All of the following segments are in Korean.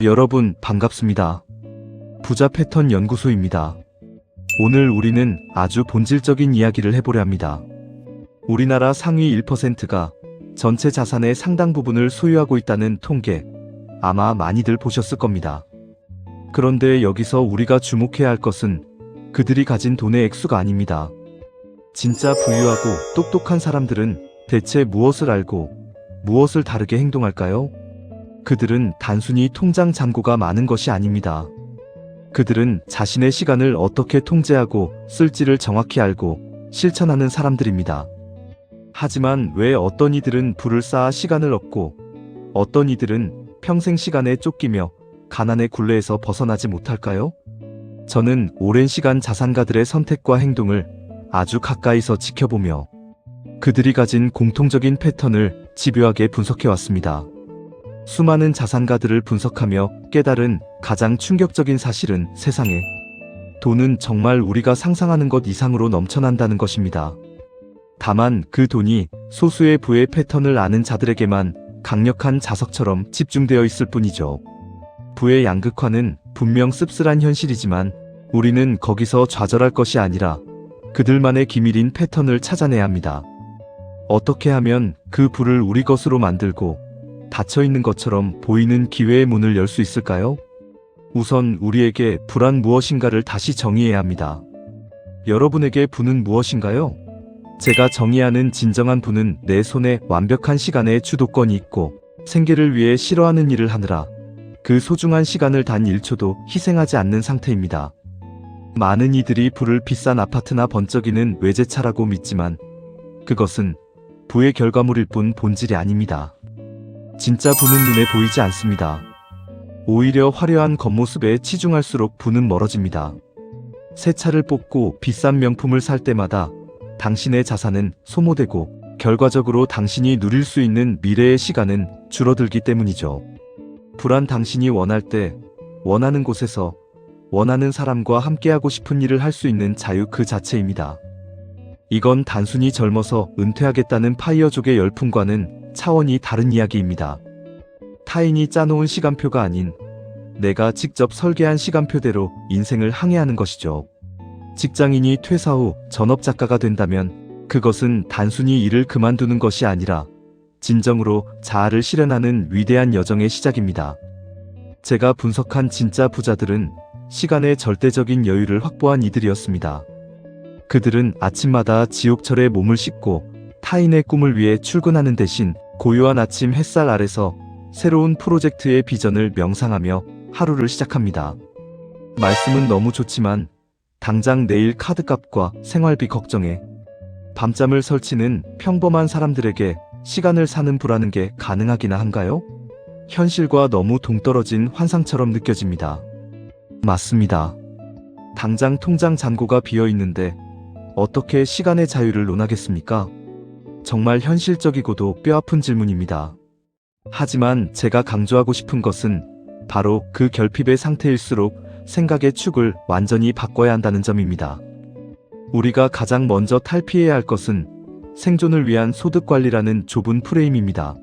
여러분 반갑습니다. 부자 패턴 연구소입니다. 오늘 우리는 아주 본질적인 이야기를 해보려 합니다. 우리나라 상위 1%가 전체 자산의 상당 부분을 소유하고 있다는 통계, 아마 많이들 보셨을 겁니다. 그런데 여기서 우리가 주목해야 할 것은 그들이 가진 돈의 액수가 아닙니다. 진짜 부유하고 똑똑한 사람들은 대체 무엇을 알고 무엇을 다르게 행동할까요? 그들은 단순히 통장 잔고가 많은 것이 아닙니다. 그들은 자신의 시간을 어떻게 통제하고 쓸지를 정확히 알고 실천하는 사람들입니다. 하지만 왜 어떤 이들은 부를 쌓아 시간을 얻고 어떤 이들은 평생 시간에 쫓기며 가난의 굴레에서 벗어나지 못할까요? 저는 오랜 시간 자산가들의 선택과 행동을 아주 가까이서 지켜보며 그들이 가진 공통적인 패턴을 집요하게 분석해왔습니다. 수많은 자산가들을 분석하며 깨달은 가장 충격적인 사실은 세상에 돈은 정말 우리가 상상하는 것 이상으로 넘쳐난다는 것입니다. 다만 그 돈이 소수의 부의 패턴을 아는 자들에게만 강력한 자석처럼 집중되어 있을 뿐이죠. 부의 양극화는 분명 씁쓸한 현실이지만 우리는 거기서 좌절할 것이 아니라 그들만의 기밀인 패턴을 찾아내야 합니다. 어떻게 하면 그 부를 우리 것으로 만들고 닫혀있는 것처럼 보이는 기회의 문을 열 수 있을까요? 우선 우리에게 부란 무엇인가를 다시 정의해야 합니다. 여러분에게 부는 무엇인가요? 제가 정의하는 진정한 부는 내 손에 완벽한 시간의 주도권이 있고 생계를 위해 싫어하는 일을 하느라 그 소중한 시간을 단 1초도 희생하지 않는 상태입니다. 많은 이들이 부를 비싼 아파트나 번쩍이는 외제차라고 믿지만 그것은 부의 결과물일 뿐 본질이 아닙니다. 진짜 부는 눈에 보이지 않습니다. 오히려 화려한 겉모습에 치중할수록 부는 멀어집니다. 새 차를 뽑고 비싼 명품을 살 때마다 당신의 자산은 소모되고 결과적으로 당신이 누릴 수 있는 미래의 시간은 줄어들기 때문이죠. 부란 당신이 원할 때 원하는 곳에서 원하는 사람과 함께하고 싶은 일을 할 수 있는 자유 그 자체입니다. 이건 단순히 젊어서 은퇴하겠다는 파이어족의 열풍과는 차원이 다른 이야기입니다. 타인이 짜놓은 시간표가 아닌 내가 직접 설계한 시간표대로 인생을 항해하는 것이죠. 직장인이 퇴사 후 전업작가가 된다면 그것은 단순히 일을 그만두는 것이 아니라 진정으로 자아를 실현하는 위대한 여정의 시작입니다. 제가 분석한 진짜 부자들은 시간의 절대적인 여유를 확보한 이들이었습니다. 그들은 아침마다 지옥철에 몸을 싣고 타인의 꿈을 위해 출근하는 대신 고요한 아침 햇살 아래서 새로운 프로젝트의 비전을 명상하며 하루를 시작합니다. 말씀은 너무 좋지만 당장 내일 카드값과 생활비 걱정에 밤잠을 설치는 평범한 사람들에게 시간을 사는 부라는 게 가능하기나 한가요? 현실과 너무 동떨어진 환상처럼 느껴집니다. 맞습니다. 당장 통장 잔고가 비어 있는데 어떻게 시간의 자유를 논하겠습니까? 정말 현실적이고도 뼈아픈 질문입니다. 하지만 제가 강조하고 싶은 것은 바로 그 결핍의 상태일수록 생각의 축을 완전히 바꿔야 한다는 점입니다. 우리가 가장 먼저 탈피해야 할 것은 생존을 위한 소득 관리라는 좁은 프레임입니다.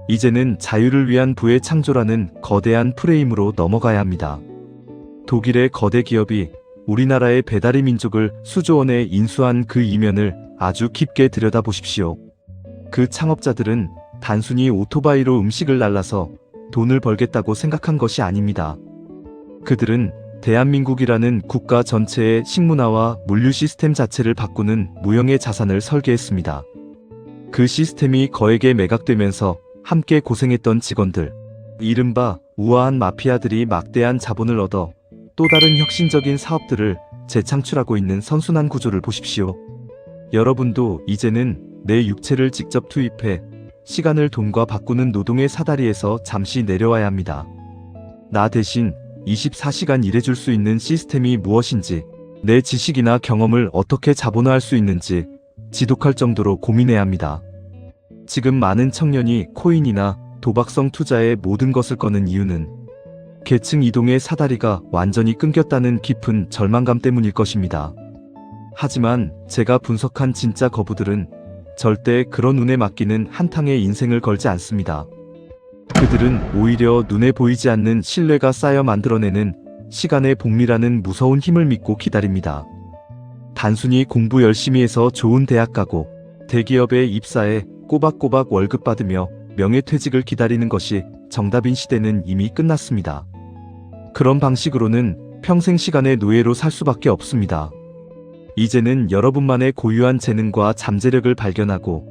이제는 자유를 위한 부의 창조라는 거대한 프레임으로 넘어가야 합니다. 독일의 거대 기업이 우리나라의 배달의 민족을 수조 원에 인수한 그 이면을 아주 깊게 들여다보십시오. 그 창업자들은 단순히 오토바이로 음식을 날라서 돈을 벌겠다고 생각한 것이 아닙니다. 그들은 대한민국이라는 국가 전체의 식문화와 물류 시스템 자체를 바꾸는 무형의 자산을 설계했습니다. 그 시스템이 거액에 매각되면서 함께 고생했던 직원들, 이른바 우아한 마피아들이 막대한 자본을 얻어 또 다른 혁신적인 사업들을 재창출하고 있는 선순환 구조를 보십시오. 여러분도 이제는 내 육체를 직접 투입해 시간을 돈과 바꾸는 노동의 사다리에서 잠시 내려와야 합니다. 나 대신 24시간 일해줄 수 있는 시스템이 무엇인지, 내 지식이나 경험을 어떻게 자본화할 수 있는지 지독할 정도로 고민해야 합니다. 지금 많은 청년이 코인이나 도박성 투자에 모든 것을 거는 이유는 계층 이동의 사다리가 완전히 끊겼다는 깊은 절망감 때문일 것입니다. 하지만 제가 분석한 진짜 거부들은 절대 그런 운에 맡기는 한탕의 인생을 걸지 않습니다. 그들은 오히려 눈에 보이지 않는 신뢰가 쌓여 만들어내는 시간의 복리라는 무서운 힘을 믿고 기다립니다. 단순히 공부 열심히 해서 좋은 대학 가고 대기업에 입사해 꼬박꼬박 월급 받으며 명예퇴직을 기다리는 것이 정답인 시대는 이미 끝났습니다. 그런 방식으로는 평생 시간의 노예로 살 수밖에 없습니다. 이제는 여러분만의 고유한 재능과 잠재력을 발견하고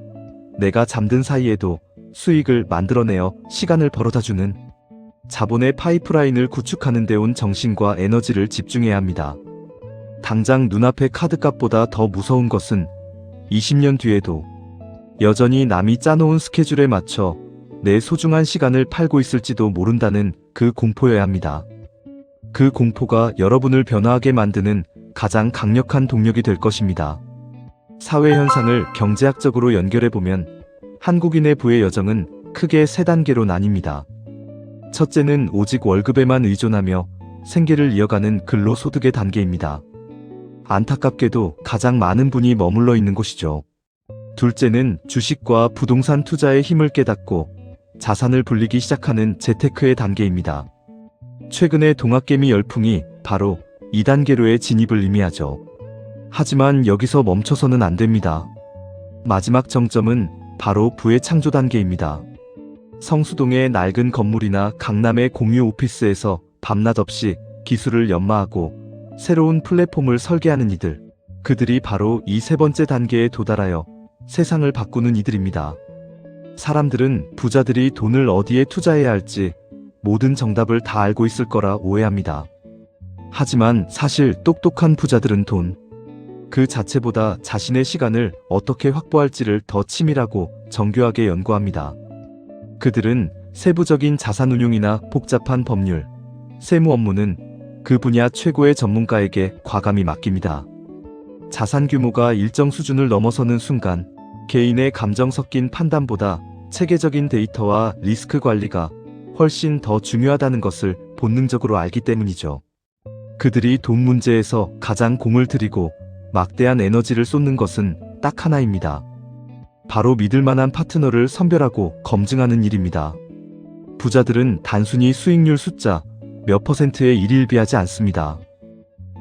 내가 잠든 사이에도 수익을 만들어내어 시간을 벌어다주는 자본의 파이프라인을 구축하는 데 온 정신과 에너지를 집중해야 합니다. 당장 눈앞의 카드값보다 더 무서운 것은 20년 뒤에도 여전히 남이 짜놓은 스케줄에 맞춰 내 소중한 시간을 팔고 있을지도 모른다는 그 공포여야 합니다. 그 공포가 여러분을 변화하게 만드는 가장 강력한 동력이 될 것입니다. 사회 현상을 경제학적으로 연결해보면 한국인의 부의 여정은 크게 세 단계로 나뉩니다. 첫째는 오직 월급에만 의존하며 생계를 이어가는 근로소득의 단계입니다. 안타깝게도 가장 많은 분이 머물러 있는 곳이죠. 둘째는 주식과 부동산 투자의 힘을 깨닫고 자산을 불리기 시작하는 재테크의 단계입니다. 최근의 동학개미 열풍이 바로 2단계로의 진입을 의미하죠. 하지만 여기서 멈춰서는 안 됩니다. 마지막 정점은 바로 부의 창조 단계입니다. 성수동의 낡은 건물이나 강남의 공유 오피스에서 밤낮 없이 기술을 연마하고 새로운 플랫폼을 설계하는 이들, 그들이 바로 이 세 번째 단계에 도달하여 세상을 바꾸는 이들입니다. 사람들은 부자들이 돈을 어디에 투자해야 할지 모든 정답을 다 알고 있을 거라 오해합니다. 하지만 사실 똑똑한 부자들은 돈 그 자체보다 자신의 시간을 어떻게 확보할지를 더 치밀하고 정교하게 연구합니다. 그들은 세부적인 자산운용이나 복잡한 법률, 세무 업무는 그 분야 최고의 전문가에게 과감히 맡깁니다. 자산 규모가 일정 수준을 넘어서는 순간 개인의 감정 섞인 판단보다 체계적인 데이터와 리스크 관리가 훨씬 더 중요하다는 것을 본능적으로 알기 때문이죠. 그들이 돈 문제에서 가장 공을 들이고 막대한 에너지를 쏟는 것은 딱 하나입니다. 바로 믿을만한 파트너를 선별하고 검증하는 일입니다. 부자들은 단순히 수익률 숫자 몇 %에 일일비하지 않습니다.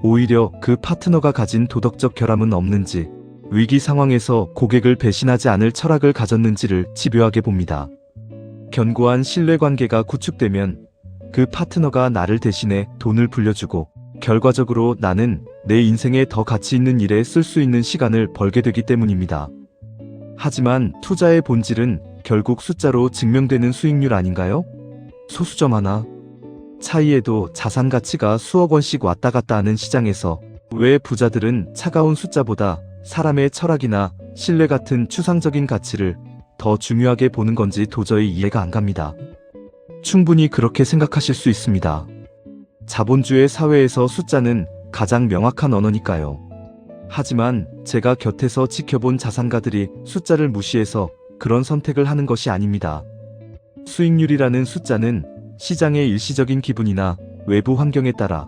오히려 그 파트너가 가진 도덕적 결함은 없는지, 위기 상황에서 고객을 배신하지 않을 철학을 가졌는지를 집요하게 봅니다. 견고한 신뢰관계가 구축되면 그 파트너가 나를 대신해 돈을 불려주고 결과적으로 나는 내 인생에 더 가치 있는 일에 쓸 수 있는 시간을 벌게 되기 때문입니다. 하지만 투자의 본질은 결국 숫자로 증명되는 수익률 아닌가요? 소수점 하나 차이에도 자산 가치가 수억 원씩 왔다 갔다 하는 시장에서 왜 부자들은 차가운 숫자보다 사람의 철학이나 신뢰 같은 추상적인 가치를 더 중요하게 보는 건지 도저히 이해가 안 갑니다. 충분히 그렇게 생각하실 수 있습니다. 자본주의 사회에서 숫자는 가장 명확한 언어니까요. 하지만 제가 곁에서 지켜본 자산가들이 숫자를 무시해서 그런 선택을 하는 것이 아닙니다. 수익률이라는 숫자는 시장의 일시적인 기분이나 외부 환경에 따라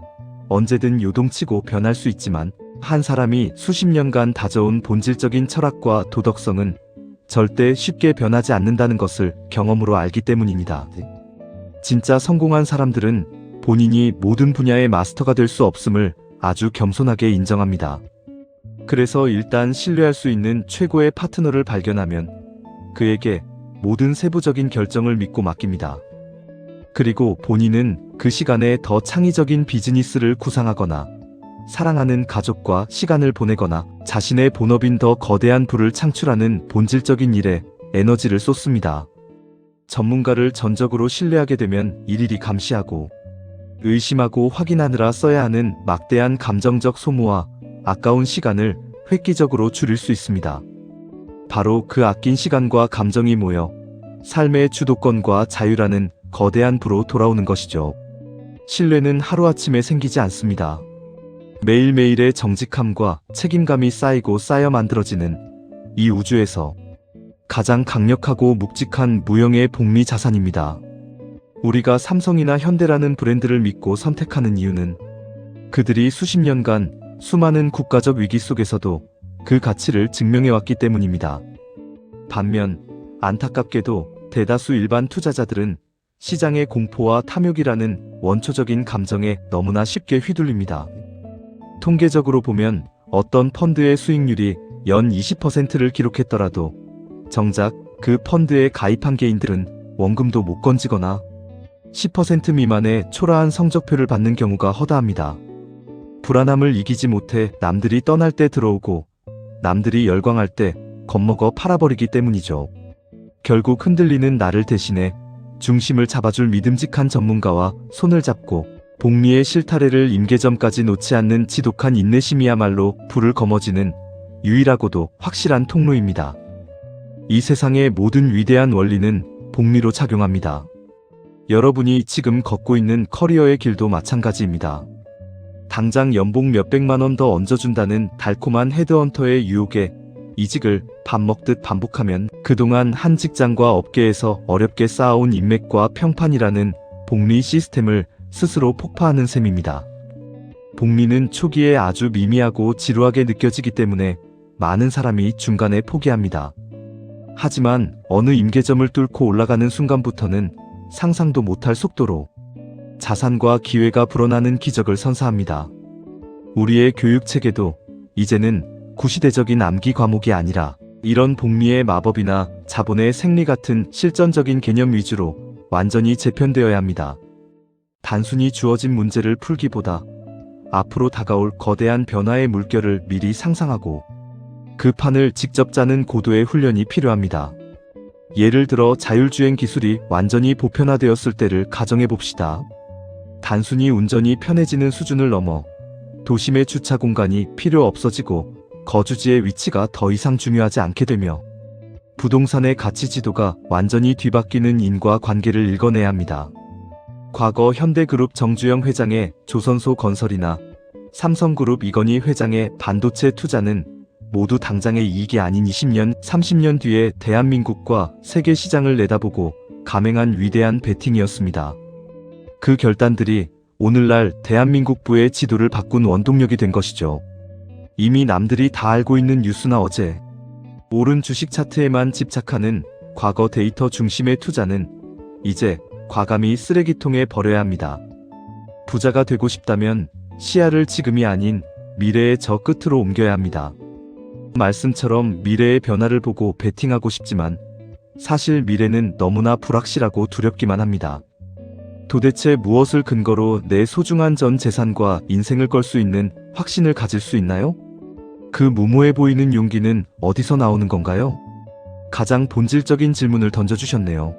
언제든 요동치고 변할 수 있지만 한 사람이 수십 년간 다져온 본질적인 철학과 도덕성은 절대 쉽게 변하지 않는다는 것을 경험으로 알기 때문입니다. 진짜 성공한 사람들은 본인이 모든 분야의 마스터가 될 수 없음을 아주 겸손하게 인정합니다. 그래서 일단 신뢰할 수 있는 최고의 파트너를 발견하면 그에게 모든 세부적인 결정을 믿고 맡깁니다. 그리고 본인은 그 시간에 더 창의적인 비즈니스를 구상하거나 사랑하는 가족과 시간을 보내거나 자신의 본업인 더 거대한 부를 창출하는 본질적인 일에 에너지를 쏟습니다. 전문가를 전적으로 신뢰하게 되면 일일이 감시하고 의심하고 확인하느라 써야 하는 막대한 감정적 소모와 아까운 시간을 획기적으로 줄일 수 있습니다. 바로 그 아낀 시간과 감정이 모여 삶의 주도권과 자유라는 거대한 부로 돌아오는 것이죠. 신뢰는 하루아침에 생기지 않습니다. 매일매일의 정직함과 책임감이 쌓이고 쌓여 만들어지는 이 우주에서 가장 강력하고 묵직한 무형의 복리 자산입니다. 우리가 삼성이나 현대라는 브랜드를 믿고 선택하는 이유는 그들이 수십 년간 수많은 국가적 위기 속에서도 그 가치를 증명해왔기 때문입니다. 반면 안타깝게도 대다수 일반 투자자들은 시장의 공포와 탐욕이라는 원초적인 감정에 너무나 쉽게 휘둘립니다. 통계적으로 보면 어떤 펀드의 수익률이 연 20%를 기록했더라도 정작 그 펀드에 가입한 개인들은 원금도 못 건지거나 10% 미만의 초라한 성적표를 받는 경우가 허다합니다. 불안함을 이기지 못해 남들이 떠날 때 들어오고 남들이 열광할 때 겁먹어 팔아버리기 때문이죠. 결국 흔들리는 나를 대신해 중심을 잡아줄 믿음직한 전문가와 손을 잡고 복리의 실타래를 임계점까지 놓지 않는 지독한 인내심이야말로 불을 거머쥐는 유일하고도 확실한 통로입니다. 이 세상의 모든 위대한 원리는 복리로 작용합니다. 여러분이 지금 걷고 있는 커리어의 길도 마찬가지입니다. 당장 연봉 몇백만 원 더 얹어준다는 달콤한 헤드헌터의 유혹에 이직을 밥 먹듯 반복하면 그동안 한 직장과 업계에서 어렵게 쌓아온 인맥과 평판이라는 복리 시스템을 스스로 폭파하는 셈입니다. 복리는 초기에 아주 미미하고 지루하게 느껴지기 때문에 많은 사람이 중간에 포기합니다. 하지만 어느 임계점을 뚫고 올라가는 순간부터는 상상도 못할 속도로 자산과 기회가 불어나는 기적을 선사합니다. 우리의 교육체계도 이제는 구시대적인 암기 과목이 아니라 이런 복리의 마법이나 자본의 생리 같은 실전적인 개념 위주로 완전히 재편되어야 합니다. 단순히 주어진 문제를 풀기보다 앞으로 다가올 거대한 변화의 물결을 미리 상상하고 그 판을 직접 짜는 고도의 훈련이 필요합니다. 예를 들어 자율주행 기술이 완전히 보편화되었을 때를 가정해 봅시다. 단순히 운전이 편해지는 수준을 넘어 도심의 주차 공간이 필요 없어지고 거주지의 위치가 더 이상 중요하지 않게 되며 부동산의 가치 지도가 완전히 뒤바뀌는 인과관계를 읽어내야 합니다. 과거 현대그룹 정주영 회장의 조선소 건설이나 삼성그룹 이건희 회장의 반도체 투자는 모두 당장의 이익이 아닌 20년, 30년 뒤에 대한민국과 세계 시장을 내다보고 감행한 위대한 베팅이었습니다. 그 결단들이 오늘날 대한민국부의 지도를 바꾼 원동력이 된 것이죠. 이미 남들이 다 알고 있는 뉴스나 어제 오른 주식 차트에만 집착하는 과거 데이터 중심의 투자는 이제 과감히 쓰레기통에 버려야 합니다. 부자가 되고 싶다면 시야를 지금이 아닌 미래의 저 끝으로 옮겨야 합니다. 말씀처럼 미래의 변화를 보고 베팅하고 싶지만 사실 미래는 너무나 불확실하고 두렵기만 합니다. 도대체 무엇을 근거로 내 소중한 전 재산과 인생을 걸 수 있는 확신을 가질 수 있나요? 그 무모해 보이는 용기는 어디서 나오는 건가요? 가장 본질적인 질문을 던져주셨네요.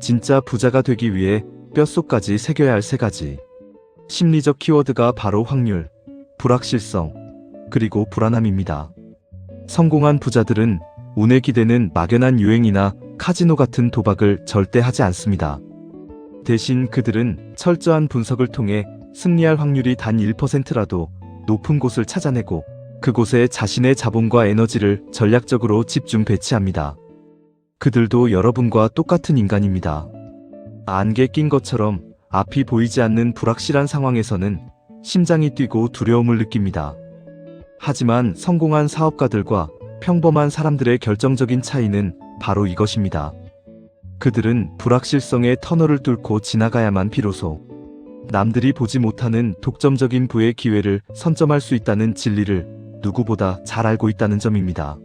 진짜 부자가 되기 위해 뼛속까지 새겨야 할 3가지. 심리적 키워드가 바로 확률, 불확실성, 그리고 불안함입니다. 성공한 부자들은 운에 기대는 막연한 유행이나 카지노 같은 도박을 절대 하지 않습니다. 대신 그들은 철저한 분석을 통해 승리할 확률이 단 1%라도 높은 곳을 찾아내고 그곳에 자신의 자본과 에너지를 전략적으로 집중 배치합니다. 그들도 여러분과 똑같은 인간입니다. 안개 낀 것처럼 앞이 보이지 않는 불확실한 상황에서는 심장이 뛰고 두려움을 느낍니다. 하지만 성공한 사업가들과 평범한 사람들의 결정적인 차이는 바로 이것입니다. 그들은 불확실성의 터널을 뚫고 지나가야만 비로소 남들이 보지 못하는 독점적인 부의 기회를 선점할 수 있다는 진리를 누구보다 잘 알고 있다는 점입니다.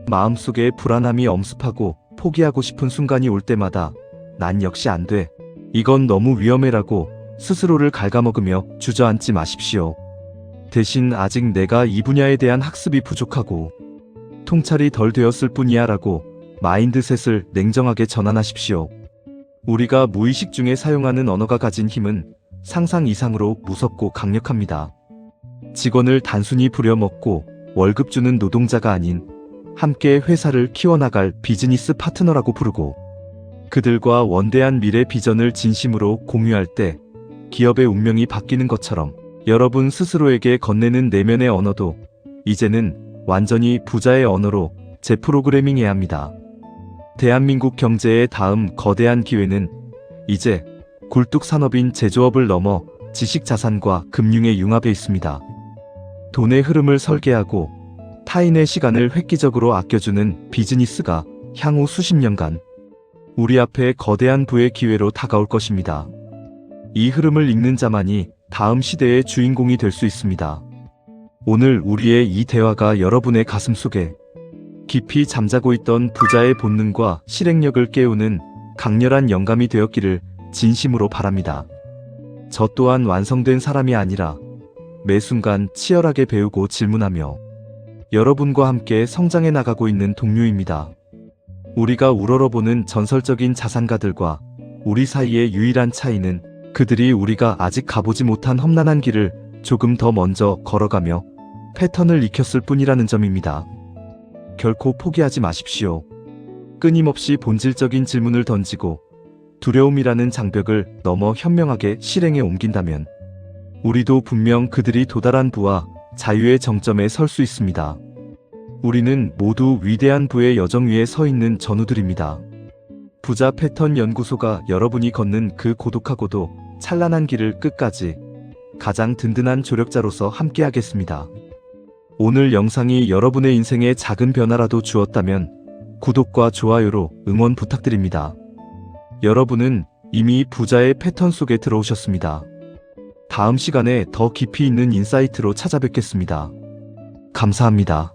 마음속에 불안함이 엄습하고 포기하고 싶은 순간이 올 때마다 난 역시 안 돼. 이건 너무 위험해라고 스스로를 갉아먹으며 주저앉지 마십시오. 대신 아직 내가 이 분야에 대한 학습이 부족하고 통찰이 덜 되었을 뿐이야 라고 마인드셋을 냉정하게 전환하십시오. 우리가 무의식 중에 사용하는 언어가 가진 힘은 상상 이상으로 무섭고 강력합니다. 직원을 단순히 부려먹고 월급 주는 노동자가 아닌 함께 회사를 키워나갈 비즈니스 파트너라고 부르고 그들과 원대한 미래 비전을 진심으로 공유할 때 기업의 운명이 바뀌는 것처럼 여러분 스스로에게 건네는 내면의 언어도 이제는 완전히 부자의 언어로 재프로그래밍해야 합니다. 대한민국 경제의 다음 거대한 기회는 이제 굴뚝 산업인 제조업을 넘어 지식자산과 금융의 융합에 있습니다. 돈의 흐름을 설계하고 타인의 시간을 획기적으로 아껴주는 비즈니스가 향후 수십 년간 우리 앞에 거대한 부의 기회로 다가올 것입니다. 이 흐름을 읽는 자만이 다음 시대의 주인공이 될 수 있습니다. 오늘 우리의 이 대화가 여러분의 가슴 속에 깊이 잠자고 있던 부자의 본능과 실행력을 깨우는 강렬한 영감이 되었기를 진심으로 바랍니다. 저 또한 완성된 사람이 아니라 매 순간 치열하게 배우고 질문하며 여러분과 함께 성장해 나가고 있는 동료입니다. 우리가 우러러보는 전설적인 자산가들과 우리 사이의 유일한 차이는 그들이 우리가 아직 가보지 못한 험난한 길을 조금 더 먼저 걸어가며 패턴을 익혔을 뿐이라는 점입니다. 결코 포기하지 마십시오. 끊임없이 본질적인 질문을 던지고 두려움이라는 장벽을 넘어 현명하게 실행에 옮긴다면 우리도 분명 그들이 도달한 부와 자유의 정점에 설 수 있습니다. 우리는 모두 위대한 부의 여정 위에 서 있는 전우들입니다. 부자 패턴 연구소가 여러분이 걷는 그 고독하고도 찬란한 길을 끝까지 가장 든든한 조력자로서 함께하겠습니다. 오늘 영상이 여러분의 인생에 작은 변화라도 주었다면 구독과 좋아요로 응원 부탁드립니다. 여러분은 이미 부자의 패턴 속에 들어오셨습니다. 다음 시간에 더 깊이 있는 인사이트로 찾아뵙겠습니다. 감사합니다.